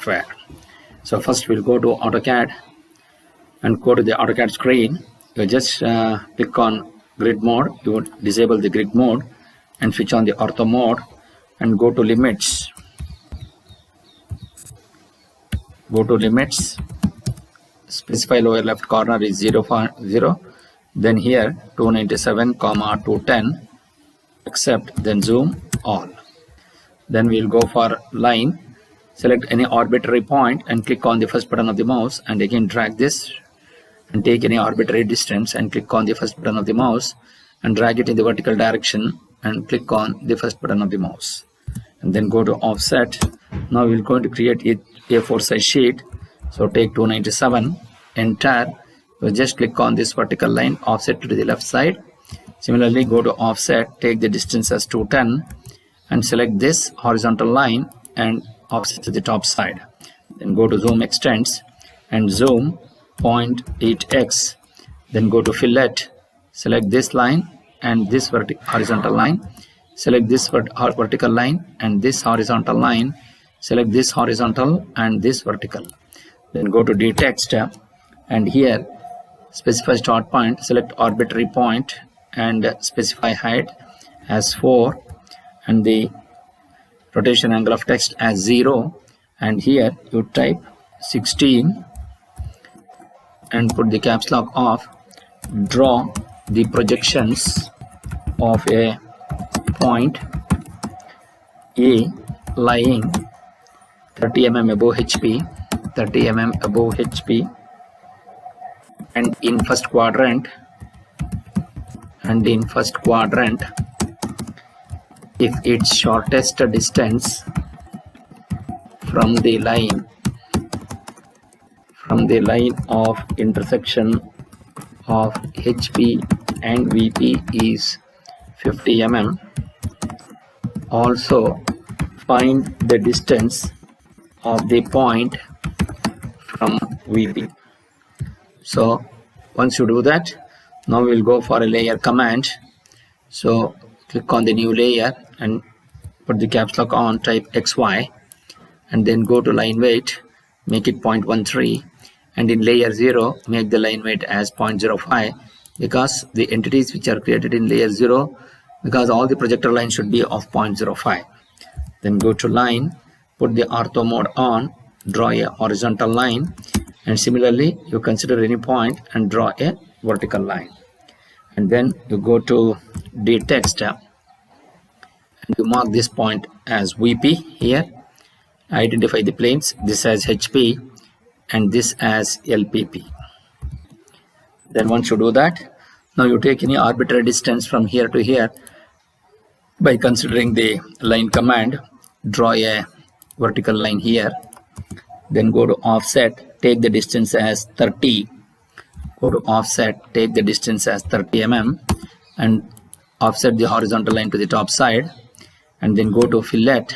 software. So first we'll go to AutoCAD and go to the AutoCAD screen. You just click on grid mode. You would disable the grid mode and switch on the ortho mode and go to limits. Go to limits. Specify lower left corner is 0, 0. Then here 297, 210. Accept, then zoom all. Then we'll go for line. Select any arbitrary point and click on the first button of the mouse, and again drag this and take any arbitrary distance and click on the first button of the mouse and drag it in the vertical direction and click on the first button of the mouse, and then go to offset. Now we're going to create a A4 size sheet. So take 297, enter. You just click on this vertical line, offset to the left side. Similarly, go to offset, take the distance as 210 and select this horizontal line and offset to the top side. Then go to zoom extents and zoom 0.8x. Then go to fillet, select this line and this horizontal line. Select this vertical line and this horizontal line. Select this horizontal and this vertical. Then go to dtext and here specify start point, select arbitrary point and specify height as 4 and the rotation angle of text as 0, and here you type 16 and put the caps lock off. Draw the projections of a point A lying 30 mm above HP, 30 mm above HP, and in first quadrant, if its shortest distance from the line of intersection of HP and VP is 50 mm. Also find the distance of the point from VP. So once you do that, now we'll go for a layer command. So click on the new layer and put the caps lock on, type XY and then go to line weight, make it 0.13, and in layer 0 make the line weight as 0.05 because the entities which are created in layer 0, because all the projector lines should be of 0.05. Then go to line, put the ortho mode on, draw a horizontal line, and similarly you consider any point and draw a vertical line. And then you go to dtext and you mark this point as VP here. Identify the planes, this as HP and this as LPP. Then once you do that, now you take any arbitrary distance from here to here by considering the line command. Draw a vertical line here, then go to offset, take the distance as 30. Go to offset, take the distance as 30 mm and offset the horizontal line to the top side, and then go to fillet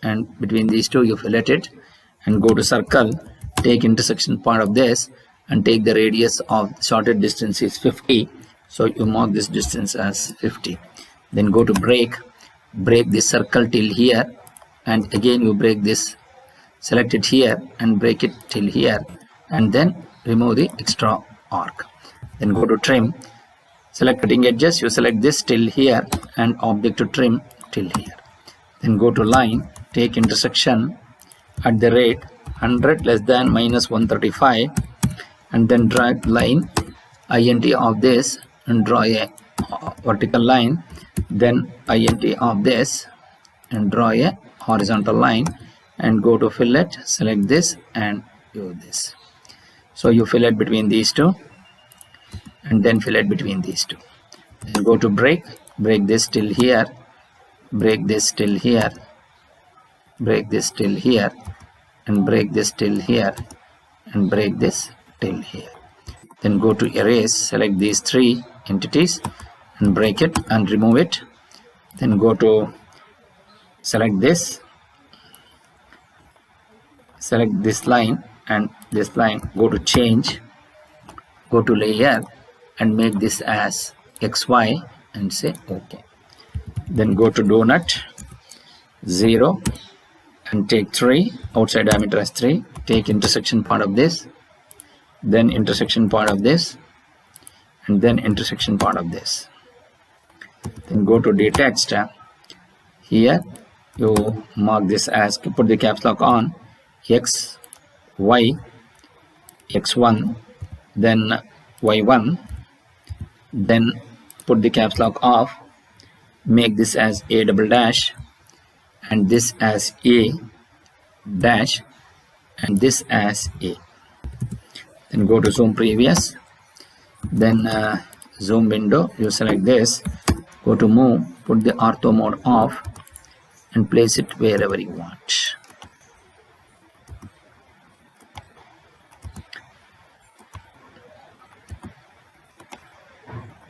and between these two you fillet it, and go to circle, take intersection point of this and take the radius of shorted distance is 50. So you mark this distance as 50. Then go to break this circle till here, and again you break this, select it here and break it till here, and then remove the extra arc. Then go to trim, select cutting edges, you select this till here and object to trim till here. Then go to line, take intersection at the rate 100 less than minus 135 and then drag line int of this and draw a vertical line, then int of this and draw a horizontal line, and go to fillet, select this and do this. So you fillet between these two and then fillet between these two. Then go to break this till here, break this till here, break this till here, and break this till here, and break this till here. Then go to erase, select these three entities and break it and remove it. Then go to select this, select this line and this line, go to change, go to layer and make this as XY and say OK. Then go to donut 0 and take 3, outside diameter as 3, take intersection part of this, then intersection part of this, and then intersection part of this. Then go to the text. Here you mark this as, put the caps lock on x, y, x1, then y1, then put the caps lock off, make this as a double dash, and this as a dash, and this as a. Then go to zoom previous, then zoom window, you select this, go to move, put the ortho mode off, and place it wherever you want.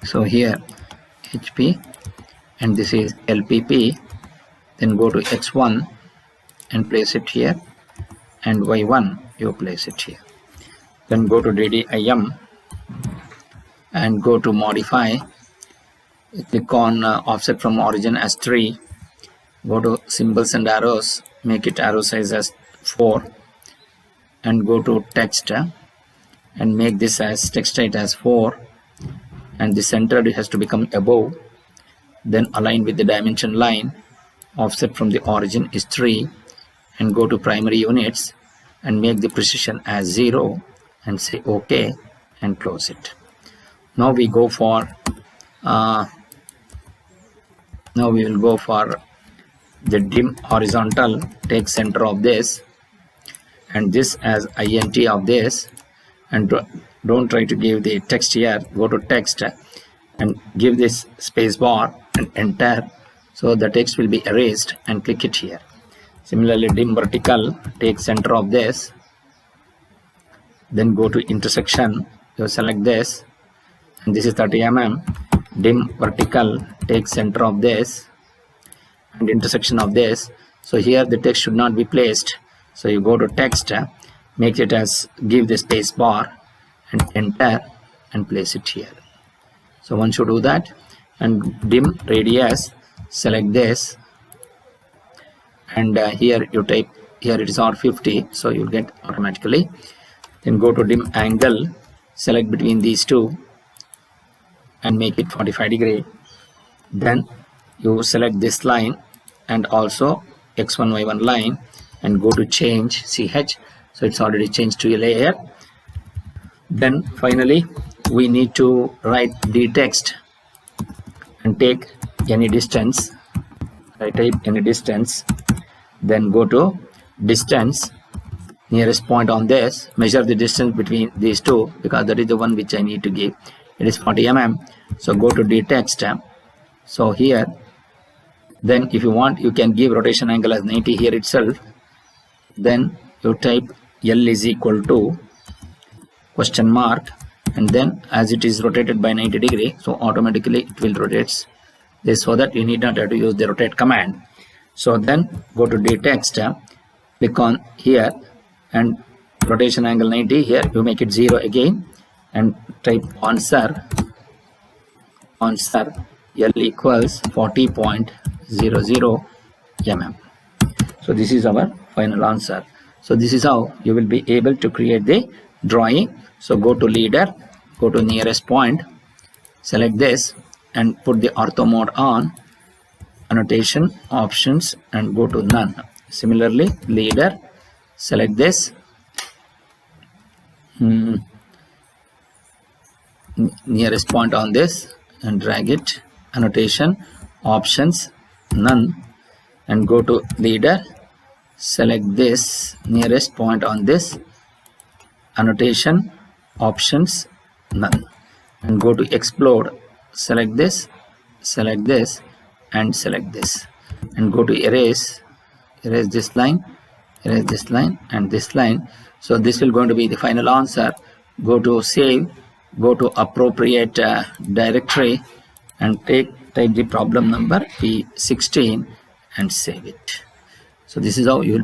So here HP, and this is LPP. Then go to X1 and place it here, and Y1 you place it here. Then go to DDIM and go to modify, click on offset from origin as 3, go to symbols and arrows, make it arrow size as 4, and go to text and make this as text height as 4, and the centered has to become above. Then align with the dimension line, offset from the origin is 3, and go to primary units and make the precision as 0 and say OK and close it. Now we go for now we will go for the dim horizontal, take center of this and this as int of this, and don't try to give the text here, go to text and give this space bar and enter, so the text will be erased, and click it here. Similarly dim vertical, take center of this, then go to intersection, you select this, and this is 30 mm, dim vertical, take center of this and intersection of this. So here the text should not be placed, so you go to text, make it as, give the space bar and enter and place it here. So once you do that, and dim radius, select this, and here you type, here it is R50, so you'll get automatically. Then go to dim angle, select between these two and make it 45 degree. Then you select this line and also x1 y1 line and go to change ch, so it's already changed to a layer. Then finally we need to write the text and take any distance. I type any distance, then go to distance, nearest point on this, measure the distance between these two because that is the one which I need to give. It is 40 mm, so go to the text. So here, then if you want, you can give rotation angle as 90 here itself. Then you type L is equal to question mark, and then as it is rotated by 90 degree, so automatically it will rotate this, so that you need not have to use the rotate command. So then go to the text, click on here and rotation angle 90, here you make it 0 again and type answer L equals 40.00 mm. So this is our final answer. So this is how you will be able to create the drawing. So go to leader, go to nearest point, select this and put the ortho mode on, annotation, options, and go to none. Similarly leader, select this, nearest point on this and drag it, annotation, options, none, and go to leader, select this, nearest point on this, annotation, options, none, and go to explode, select this and select this, and go to erase this line, and this line. So this will going to be the final answer. Go to save, go to appropriate directory and type the problem number P16 and save it. So this is how you will